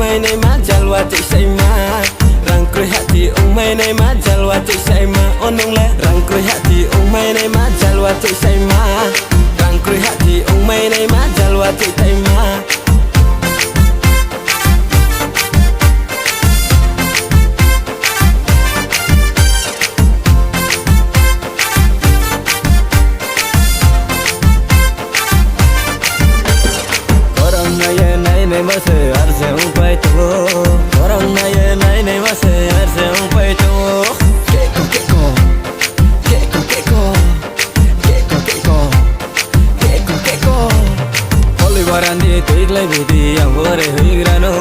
mai nay má jalwa chạy say ma rang cười hati mai nay má jalwa chạy say ma onong le rang cười hati mai nay má jalwa chạy say ma rang cười hati mai nay má jalwa chạy say ma mas arse un peito orang naya nay mas arse un peito keko keko keko keko keko keko keko keko Polivarandi tiglai vidi amore higrano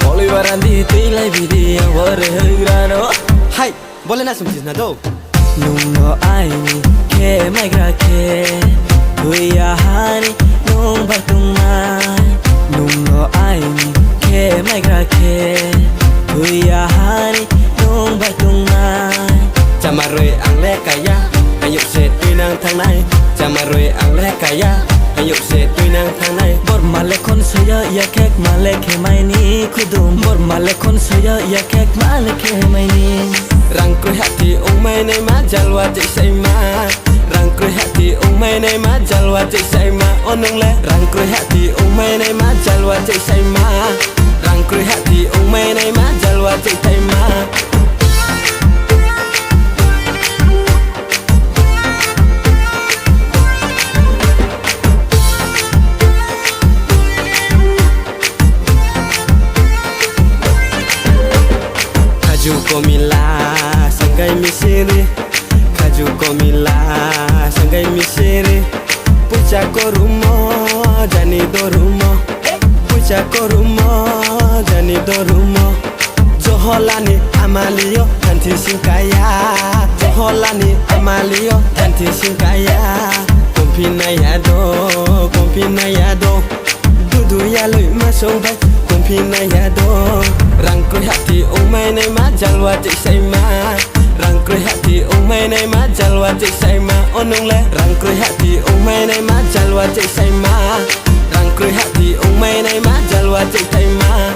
Polivarandi tiglai vidi amore higrano hai boleh nak sumcis na do Nungno aini ke mai grake Tuya hani nung batumai Nungno aini ke mai grake Tuya hani nung batumai Chamaroi ang le kaya ayuk se tuy nang thang này Chamaroi ang le kaya ayuk se tuy nang thang này Bor male kon soya ya kek male ke mai ni kudum Bor male kon soya ya kek male ke mai ni rang cười hati mai nay má jalwa chạy say ma rang cười hati mai nay má jalwa chạy say ma onong le rang cười hati mai nay má jalwa chạy say ma rang cười hati mai nay má jalwa chạy say ma Kaju komila sanggai misiri Kaju komila sanggai misiri Pucha korumo jani dorumo Pucha korumo jani dorumo Joholani amalio tanti singkaya Joholani amalio tanti singkaya Kompina yado Dudu ya lui masong bai Kompina yado rang cười hati mai nay má jalwa chạy say ma rang cười hati mai nay má jalwa chạy say ma onong le rang cười hati mai nay má jalwa chạy say ma rang cười hati mai nay má jalwa chạy say ma